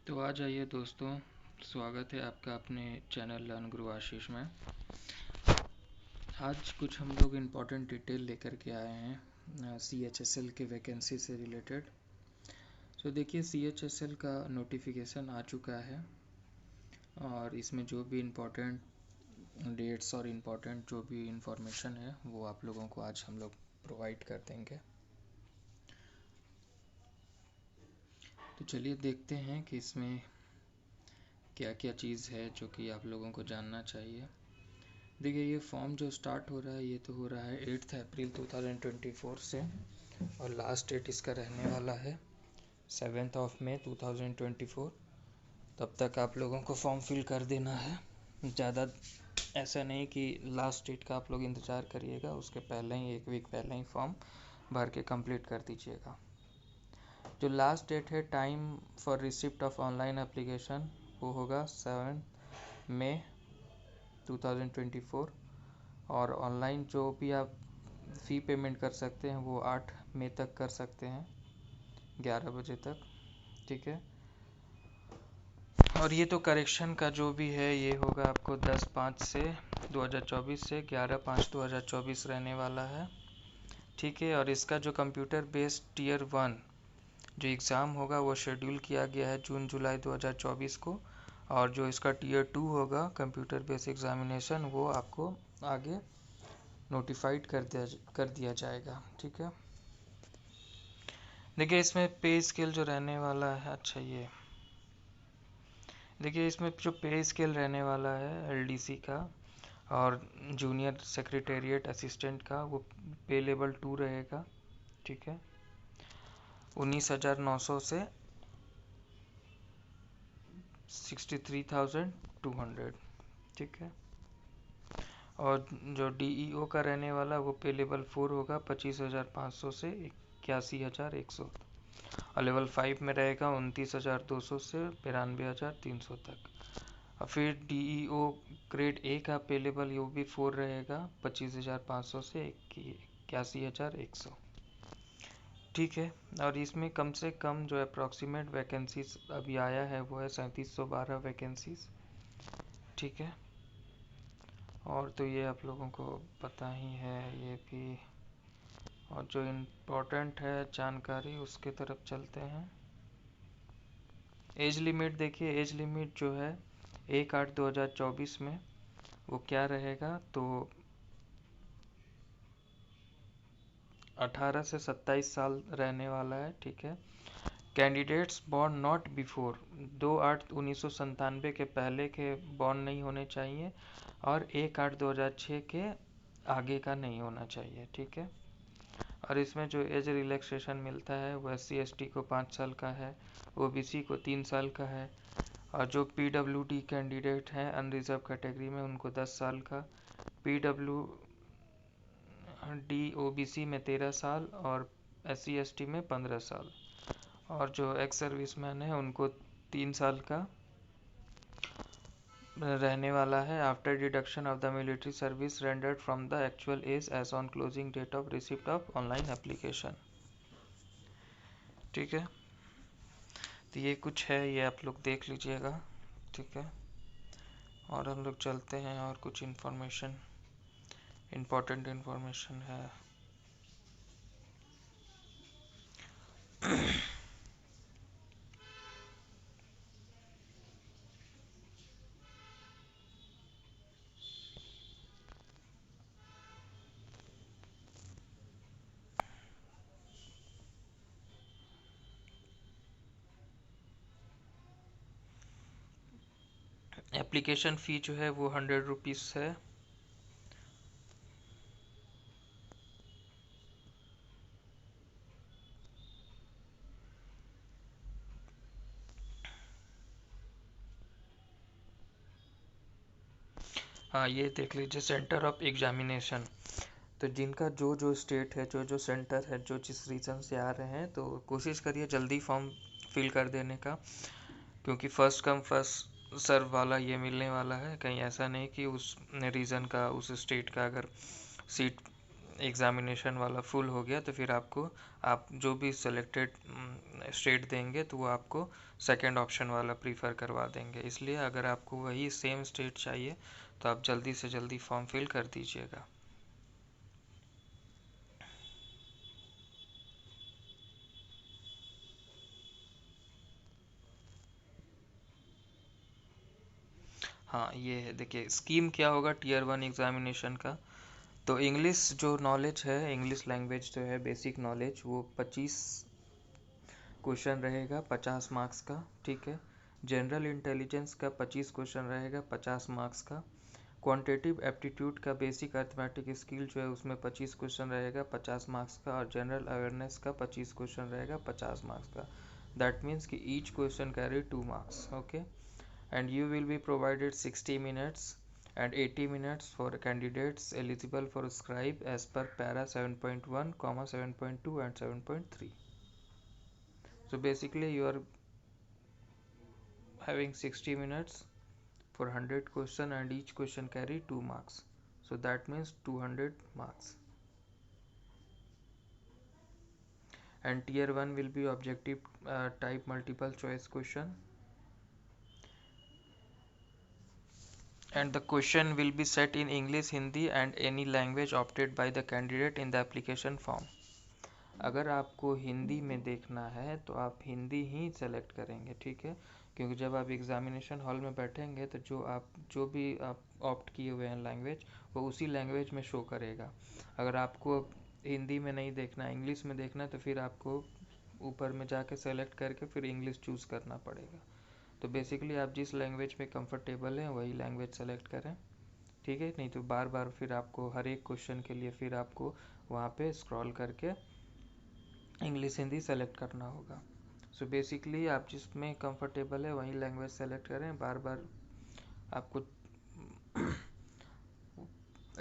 तो आ जाइए दोस्तों, स्वागत है आपका अपने चैनल लर्न गुरु आशीष में। आज कुछ हम लोग इम्पोर्टेंट डिटेल लेकर के आए हैं CHSL के वैकेंसी से रिलेटेड। तो देखिए CHSL का नोटिफिकेशन आ चुका है और इसमें जो भी इम्पोर्टेंट डेट्स और इम्पोर्टेंट जो भी इंफॉर्मेशन है वो आप लोगों को आज हम लोग प्रोवाइड कर देंगे। तो चलिए देखते हैं कि इसमें क्या क्या चीज़ है जो कि आप लोगों को जानना चाहिए। देखिए ये फॉर्म जो स्टार्ट हो रहा है ये तो हो रहा है 8 अप्रैल 2024 से और लास्ट डेट इसका रहने वाला है 7 मई 2024। तब तक आप लोगों को फॉर्म फिल कर देना है। ज़्यादा ऐसा नहीं कि लास्ट डेट का आप लोग इंतज़ार करिएगा, उसके पहले ही 1 वीक पहले ही फॉर्म भर के कंप्लीट कर दीजिएगा। जो लास्ट डेट है time for receipt of online application वो होगा 7 मई 2024 और ऑनलाइन जो भी आप फ़ी पेमेंट कर सकते हैं वो 8 मई तक कर सकते हैं 11 बजे तक, ठीक है। और ये तो करेक्शन का जो भी है ये होगा आपको 10/5 से 2024 से 11/5/2024 रहने वाला है, ठीक है। और इसका जो कंप्यूटर बेस्ड टियर 1 जो एग्ज़ाम होगा वो शेड्यूल किया गया है जून जुलाई 2024 को, और जो इसका टियर 2 होगा कंप्यूटर बेस्ड एग्जामिनेशन वो आपको आगे नोटिफाइड कर दिया जाएगा, ठीक है। देखिए इसमें पे स्केल जो रहने वाला है, अच्छा ये देखिए इसमें जो पे स्केल रहने वाला है LDC का और जूनियर सेक्रेटेरिएट असिस्टेंट का वो पे लेवल 2 रहेगा, ठीक है। 19,900 से 63,200, ठीक है। और जो DEO का रहने वाला वो पे लेवल 4 होगा 25,500 से 81,100 और लेवल 5 में रहेगा 29,200 से 92,300 तक। और फिर DEO ग्रेड A का पे लेवल वो भी 4 रहेगा 25,500 से 81,100, ठीक है। और इसमें कम से कम जो अप्रॉक्सीमेट वैकेंसीज अभी आया है वो है 3712 वैकेंसीज, ठीक है। और तो ये आप लोगों को पता ही है ये भी। और जो इम्पोर्टेंट है जानकारी उसके तरफ चलते हैं। एज लिमिट देखिए, एज लिमिट जो है 1/8/2024 में वो क्या रहेगा तो 18 से 27 साल रहने वाला है, ठीक है। कैंडिडेट्स बॉर्न नॉट बिफोर 2/8/1997 के पहले के बॉर्न नहीं होने चाहिए और 1/8/2006 के आगे का नहीं होना चाहिए, ठीक है। और इसमें जो एज रिलैक्सेशन मिलता है वो SC/ST को 5 साल का है, OBC को 3 साल का है और जो PWD कैंडिडेट हैं अनरिजर्व कैटेगरी में उनको 10 साल का, PWD OBC में 13 साल और SC/ST में 15 साल और जो एक्स सर्विसमैन है उनको 3 साल का रहने वाला है after deduction of the military service rendered from the actual age age on closing date of receipt of online application, ठीक है। तो ये कुछ है, ये आप लोग देख लीजिएगा, ठीक है। और हम लोग चलते हैं और कुछ इम्पोर्टेंट इन्फॉर्मेशन है। एप्लीकेशन फ़ी जो है वो 100 रुपीज़ है। हाँ ये देख लीजिए सेंटर ऑफ एग्जामिनेशन, तो जिनका जो जो स्टेट है जो जो सेंटर है जो जिस रीजन से आ रहे हैं तो कोशिश करिए जल्दी फॉर्म फिल कर देने का, क्योंकि फर्स्ट कम फर्स्ट सर्व वाला ये मिलने वाला है। कहीं ऐसा नहीं कि उस रीजन का उस स्टेट का अगर सीट एग्ज़ामिनेशन वाला फुल हो गया तो फिर आपको, आप जो भी सिलेक्टेड स्टेट देंगे तो वो आपको सेकंड ऑप्शन वाला प्रीफर करवा देंगे। इसलिए अगर आपको वही सेम स्टेट चाहिए तो आप जल्दी से जल्दी फॉर्म फिल कर दीजिएगा। हाँ, ये है, देखिए स्कीम क्या होगा टीयर 1 एग्ज़ामिनेशन का। तो इंग्लिश जो नॉलेज है, इंग्लिश लैंग्वेज जो है बेसिक नॉलेज, वो 25 क्वेश्चन रहेगा 50 मार्क्स का, ठीक है। जनरल इंटेलिजेंस का 25 क्वेश्चन रहेगा 50 मार्क्स का। क्वांटिटेटिव एप्टीट्यूड का बेसिक अर्थमेटिक स्किल जो है उसमें 25 क्वेश्चन रहेगा 50 मार्क्स का, और जनरल अवेयरनेस का 25 क्वेश्चन रहेगा 50 मार्क्स का। दैट मीन्स कि each question carry 2 marks, okay. And you will be provided 60 minutes and 80 minutes for candidates eligible for scribe as per para 7.1, 7.2 and 7.3. So basically you are having 60 minutes for 100 question and each question carry 2 marks. So that means 200 marks. And tier 1 will be objective type multiple choice question, and the question will be set in English, Hindi and any language opted by the candidate in the application form. अगर आपको हिंदी में देखना है तो आप हिंदी ही select करेंगे, ठीक है। क्योंकि जब आप एग्ज़ामिनेशन हॉल में बैठेंगे तो जो भी आप ऑप्ट किए हुए हैं लैंग्वेज, वो उसी लैंग्वेज में शो करेगा। अगर आपको हिंदी में नहीं देखना है, इंग्लिश में देखना है, तो फिर आपको ऊपर में जाके सेलेक्ट करके फिर इंग्लिश चूज़ करना पड़ेगा। तो बेसिकली आप जिस लैंग्वेज में कंफर्टेबल हैं वही लैंग्वेज सेलेक्ट करें, ठीक है। नहीं तो बार बार फिर आपको हर एक क्वेश्चन के लिए फिर आपको वहाँ पे स्क्रॉल करके इंग्लिश हिंदी सेलेक्ट करना होगा। सो बेसिकली आप जिसमें कंफर्टेबल है वही लैंग्वेज सेलेक्ट करें, बार बार आपको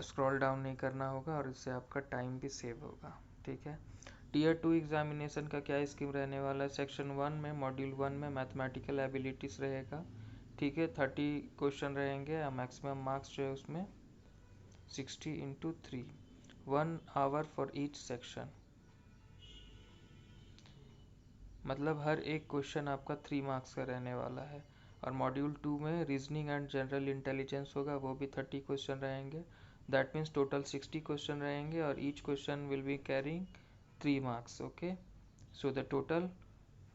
स्क्रॉल डाउन नहीं करना होगा और इससे आपका टाइम भी सेव होगा, ठीक है। टीयर 2 एग्जामिनेशन का क्या स्कीम रहने वाला है। सेक्शन 1 में मॉड्यूल 1 में मैथमेटिकल एबिलिटीज़ रहेगा, ठीक है। 30 क्वेश्चन रहेंगे, मैक्सिमम मार्क्स जो है उसमें 60 into 3, 1 hour for each section. मतलब हर एक क्वेश्चन आपका 3 मार्क्स का रहने वाला है। और मॉड्यूल 2 में रीजनिंग एंड जनरल इंटेलिजेंस होगा, वो भी 30 क्वेश्चन रहेंगे। दैट मीन्स टोटल 60 क्वेश्चन रहेंगे और each question will be carrying 3 marks, okay. So the total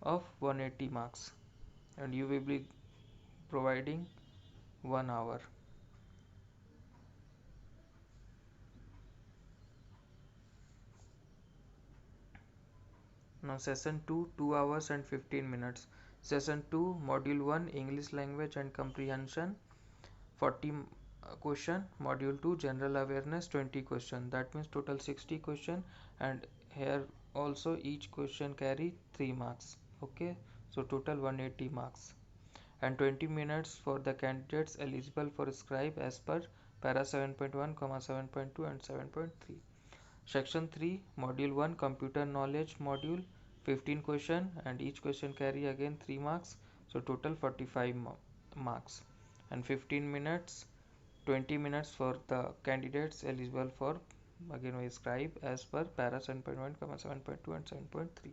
of 180 marks, and you will be providing 1 hour. Now session 2, 2 hours and 15 minutes. Session 2 module 1 English language and comprehension 40 question. Module 2 general awareness 20 question. That means total 60 question, and here also each question carry 3 marks, okay. So total 180 marks, and 20 minutes for the candidates eligible for scribe as per para 7.1, 7.2 and 7.3. Section 3 module 1 computer knowledge module 15 question, and each question carry again 3 marks, so total 45 marks, and 15 minutes 20 minutes for the candidates eligible for again scribe as per para 7.1, 7.2 and 7.3.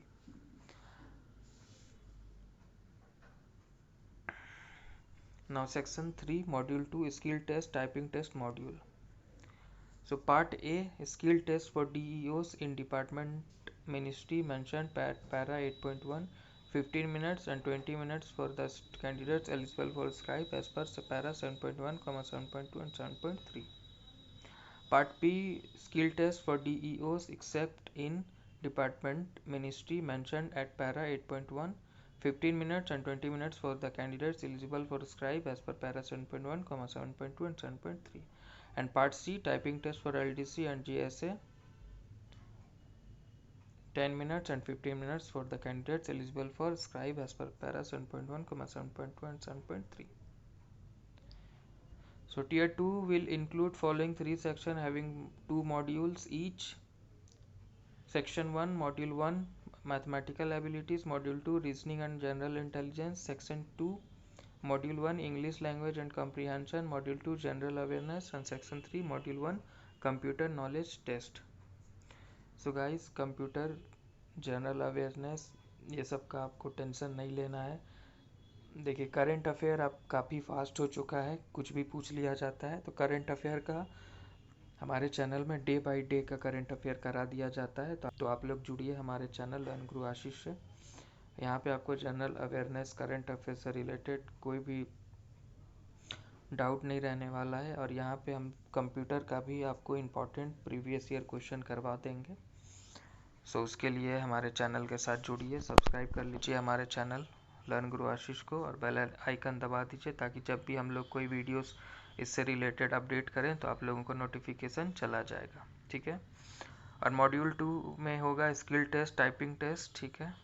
Now section 3 module 2 skill test typing test module. So part A skill test for DEOs in department ministry mentioned para 8.1, 15 minutes and 20 minutes for the candidates eligible for scribe as per para 7.1, 7.2 and 7.3. Part B skill test for DEOs except in department ministry mentioned at para 8.1, 15 minutes and 20 minutes for the candidates eligible for scribe as per para 7.1, 7.2 and 7.3. And part C typing test for LDC and GSA 10 minutes and 15 minutes for the candidates eligible for scribe as per para 7.1, 7.2 and 7.3. So tier 2 will include following 3 sections having 2 modules each. Section 1 module 1 mathematical abilities, module 2 reasoning and general intelligence, section 2 module 1 English language and comprehension, module 2 general awareness, and section 3 module 1 computer knowledge test. So guys, computer general awareness ये सब का आपको tension नहीं लेना है। देखिए, current affair अब काफ़ी फास्ट हो चुका है, कुछ भी पूछ लिया जाता है। तो करंट अफेयर का हमारे चैनल में डे बाय डे का करंट अफेयर करा दिया जाता है। तो आप लोग जुड़िए हमारे चैनल लर्न गुरु आशीष से। यहाँ पे आपको जनरल अवेयरनेस, करंट अफेयर से रिलेटेड कोई भी डाउट नहीं रहने वाला है। और यहाँ पे हम कंप्यूटर का भी आपको इम्पोर्टेंट प्रीवियस ईयर क्वेश्चन करवा देंगे। सो उसके लिए हमारे चैनल के साथ जुड़िए, सब्सक्राइब कर लीजिए हमारे चैनल लर्न गुरु आशीष को और बेल आइकन दबा दीजिए, ताकि जब भी हम लोग कोई वीडियोस इससे रिलेटेड अपडेट करें तो आप लोगों को नोटिफिकेशन चला जाएगा। ठीक है। और मॉड्यूल 2 में होगा स्किल टेस्ट, टाइपिंग टेस्ट। ठीक है।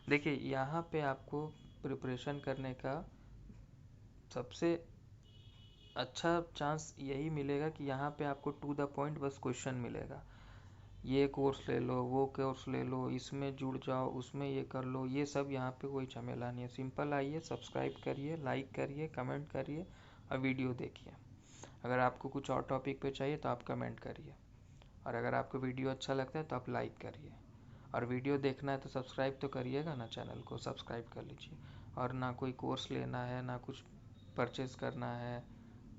देखिए, यहाँ पे आपको प्रिपरेशन करने का सबसे अच्छा चांस यही मिलेगा कि यहाँ पे आपको टू द पॉइंट बस क्वेश्चन मिलेगा। ये कोर्स ले लो, वो कोर्स ले लो, इसमें जुड़ जाओ, उसमें ये कर लो, ये सब यहाँ पे कोई झमेला नहीं है। सिंपल आइए, सब्सक्राइब करिए, लाइक करिए, कमेंट करिए और वीडियो देखिए। अगर आपको कुछ और टॉपिक पे चाहिए तो आप कमेंट करिए, और अगर आपको वीडियो अच्छा लगता है तो आप लाइक करिए। और वीडियो देखना है तो सब्सक्राइब तो करिएगा ना, चैनल को सब्सक्राइब कर लीजिए। और ना कोई कोर्स लेना है, ना कुछ परचेस करना है,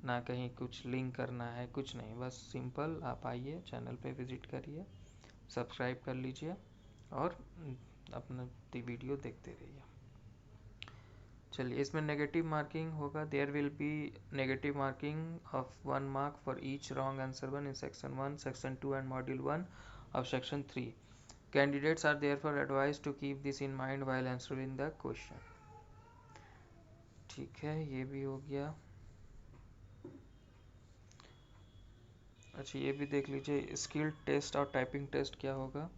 ना कहीं कुछ लिंक करना है, कुछ नहीं। बस सिंपल आप आइए, चैनल पे विजिट करिए, सब्सक्राइब कर लीजिए और अपना वीडियो देखते रहिए। चलिए, इसमें नेगेटिव मार्किंग होगा। There will be negative marking of 1 mark for each wrong answer 1 in section 1, section 2 and module 1 of section 3। Candidates are therefore advised to keep this in mind while answering the question. ठीक है, ये भी हो गया। अच्छा, ये भी देख लीजिए स्किल टेस्ट और टाइपिंग टेस्ट क्या होगा।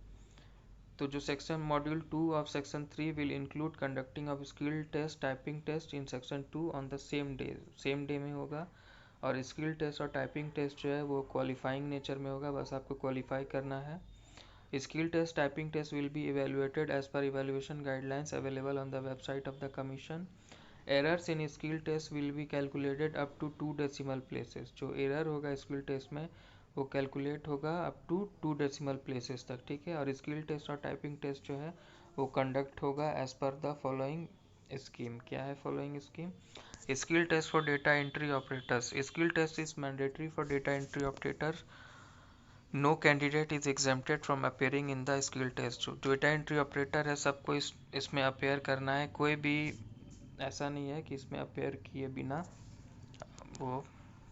तो जो section module 2 of section 3 will include conducting of skill test, typing test in section 2 on the same day में होगा। और स्किल टेस्ट और टाइपिंग टेस्ट जो है वो क्वालिफाइंग नेचर में होगा, बस आपको क्वालिफाई करना है। Skill test, typing test will be evaluated as per evaluation guidelines available on the website of the commission. Errors in skill test will be calculated up to 2 decimal places. जो error होगा skill test में वो calculate होगा up to 2 decimal places तक। ठीक है। और skill test और टाइपिंग टेस्ट जो है वो कंडक्ट होगा as per the following scheme. क्या है following scheme? Skill test for data entry operators. Skill test is mandatory for data entry operators. No candidate is exempted from appearing in the skill test. जो data entry operator है सबको इसमें appear करना है। कोई भी ऐसा नहीं है कि इसमें अपेयर किए बिना वो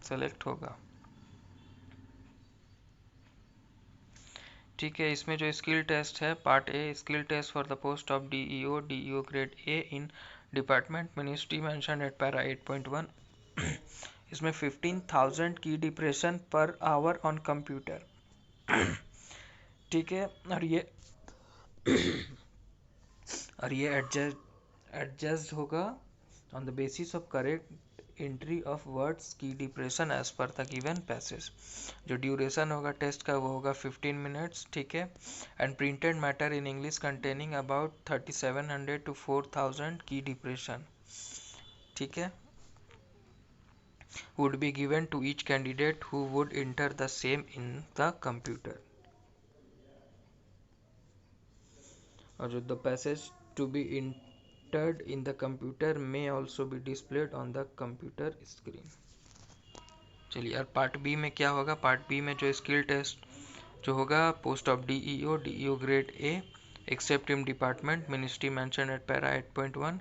सेलेक्ट होगा। ठीक है। इसमें जो स्किल टेस्ट है, part A, skill test for the post of DEO grade A in department ministry mention at para 8.1। इसमें 15,000 की depression per hour on computer. ठीक है। और ये एडजस्ट होगा on the basis of correct entry of words key depression as per the given passage. जो duration होगा test का वो होगा 15 मिनट्स। ठीक है। And printed matter in English containing about 3700 to 4000 की डिप्रेशन। ठीक है। would be given to each candidate who would enter the same in the computer। और जो the passage to be entered in the computer may also be displayed on the computer screen। चलिए, और part B में क्या होगा? Part B में जो skill test जो होगा, post of DEO grade A except in department ministry mention at para 8.1।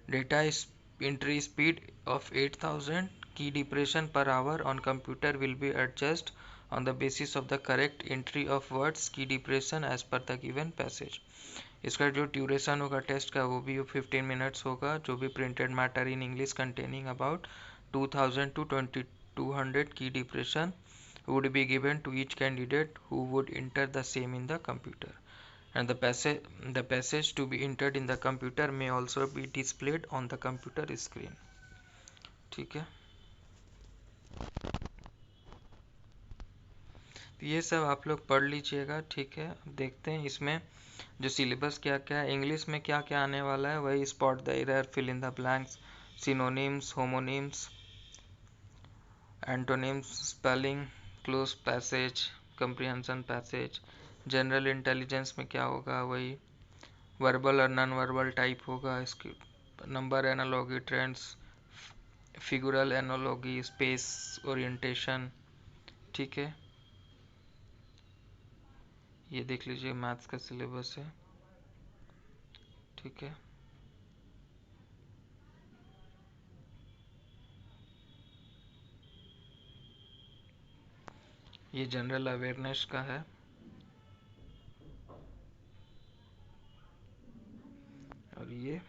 Data entry speed of 8000 key depression per hour on computer will be adjust on the basis of the correct entry of words key depression as per the given passage. इसका जो duration होगा test का वो भी 15 minutes होगा। जो भी printed matter in English containing about 2000 to 2200 की depression would be given to each candidate who would enter the same in the computer, and the passage to be entered in the computer may also be displayed on the computer screen। ठीक है। तो ये सब आप लोग पढ़ लीजिएगा। ठीक है। अब देखते हैं इसमें जो सिलेबस क्या क्या है। इंग्लिश में क्या क्या आने वाला है वही spot the error, fill in the blanks, synonyms, homonyms, antonyms, spelling, cloze passage, comprehension passage. General intelligence में क्या होगा, वही वर्बल और नॉन वर्बल टाइप होगा। इसकी number analogy, trends, figural analogy, space orientation. ठीक है, ये देख लीजिए मैथ्स का सिलेबस है। ठीक है, ये जनरल अवेयरनेस का है। और ये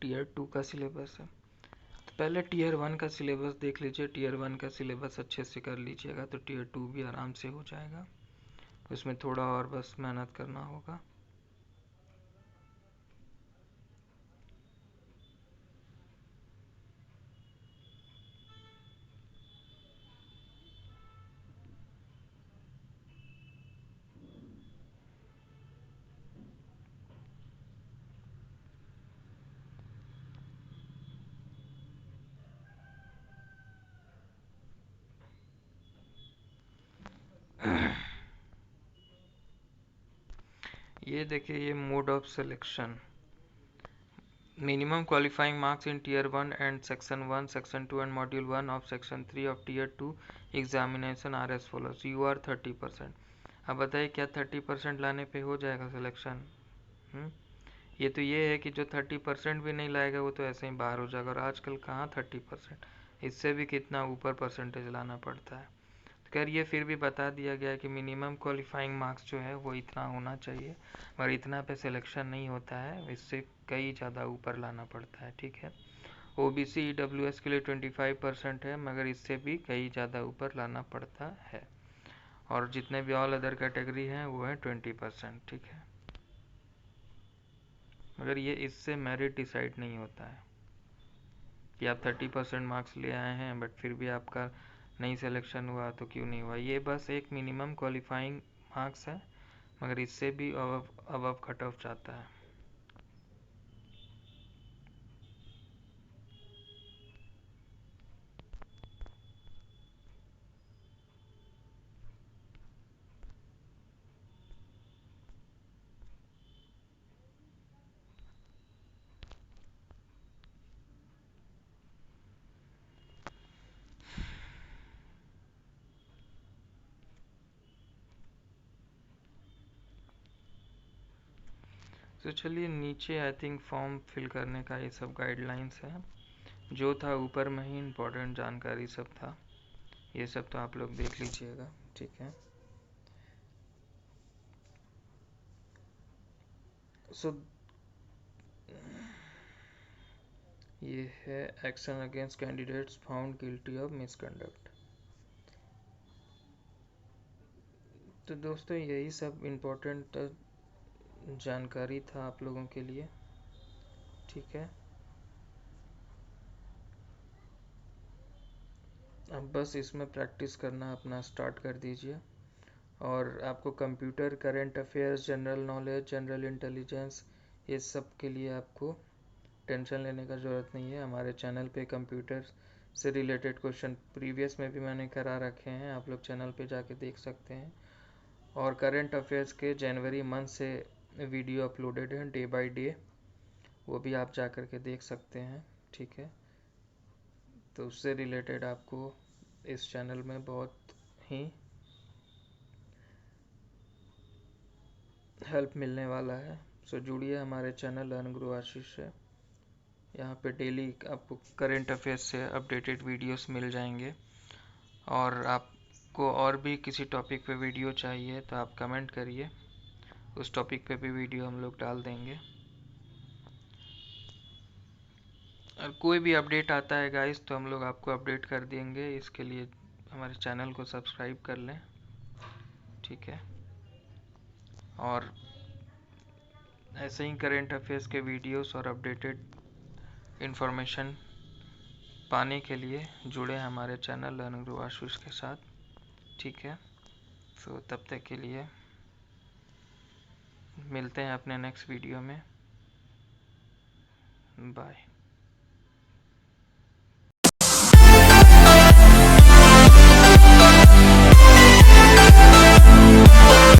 टीयर 2 का सिलेबस है। तो पहले टीयर 1 का सिलेबस देख लीजिए। टीयर 1 का सिलेबस अच्छे से कर लीजिएगा तो टीयर 2 भी आराम से हो जाएगा। उसमें थोड़ा और बस मेहनत करना होगा। ये देखिए, ये mode of selection. Minimum qualifying marks in Tier 1 and Section 1, Section 2 and Module 1 of Section 3 of Tier 2 examination are as follows. You are 30%. अब बताइए क्या 30% लाने पे हो जाएगा सिलेक्शन? ये तो ये है कि जो 30% भी नहीं लाएगा वो तो ऐसे ही बाहर हो जाएगा। और आजकल कहाँ 30%, इससे भी कितना ऊपर परसेंटेज लाना पड़ता है। तो खैर ये फिर भी बता दिया गया है कि मिनिमम क्वालिफाइंग मार्क्स जो है वो इतना होना चाहिए, मगर इतना पे सिलेक्शन नहीं होता है, इससे कई ज़्यादा ऊपर लाना पड़ता है। ठीक है, ओबीसी ईडब्ल्यूएस के लिए 25% है, मगर इससे भी कई ज़्यादा ऊपर लाना पड़ता है। और जितने भी ऑल अदर कैटेगरी हैं वो है 20%। ठीक है, मगर ये इससे मेरिट डिसाइड नहीं होता है कि आप 30% मार्क्स ले आए हैं बट फिर भी आपका नहीं सिलेक्शन हुआ तो क्यों नहीं हुआ। ये बस एक मिनिमम क्वालिफाइंग मार्क्स है, मगर इससे भी अबव कट ऑफ जाता है। तो चलिए नीचे आई थिंक फॉर्म फिल करने का ये सब गाइडलाइंस है। जो था ऊपर में ही इम्पोर्टेंट जानकारी सब था, ये सब तो आप लोग देख लीजिएगा। ठीक है, सो ये है action against candidates found guilty of misconduct. तो दोस्तों यही सब इम्पोर्टेंट जानकारी था आप लोगों के लिए। ठीक है, अब बस इसमें प्रैक्टिस करना अपना स्टार्ट कर दीजिए। और आपको computer, current affairs, general knowledge, general intelligence, ये सब के लिए आपको टेंशन लेने का ज़रूरत नहीं है। हमारे चैनल पे कंप्यूटर से रिलेटेड क्वेश्चन प्रीवियस में भी मैंने करा रखे हैं, आप लोग चैनल पे जाके देख सकते हैं। और करंट अफेयर्स के जनवरी मंथ से वीडियो अपलोडेड हैं डे बाय डे, वो भी आप जा कर के देख सकते हैं। ठीक है, तो उससे रिलेटेड आपको इस चैनल में बहुत ही हेल्प मिलने वाला है। सो जुड़िए हमारे चैनल लर्न ग्रो आशीष से। यहाँ पे डेली आपको करंट अफेयर्स से अपडेटेड वीडियोस मिल जाएंगे। और आपको और भी किसी टॉपिक पे वीडियो चाहिए तो आप कमेंट करिए, उस टॉपिक पे भी वीडियो हम लोग डाल देंगे। और कोई भी अपडेट आता है गाइस तो हम लोग आपको अपडेट कर देंगे। इसके लिए हमारे चैनल को सब्सक्राइब कर लें। ठीक है, और ऐसे ही करंट अफेयर्स के वीडियोस और अपडेटेड इन्फॉर्मेशन पाने के लिए जुड़े हमारे चैनल लर्न ग्रो आशीष के साथ। ठीक है, तो तब तक के लिए मिलते हैं अपने नेक्स्ट वीडियो में। बाय।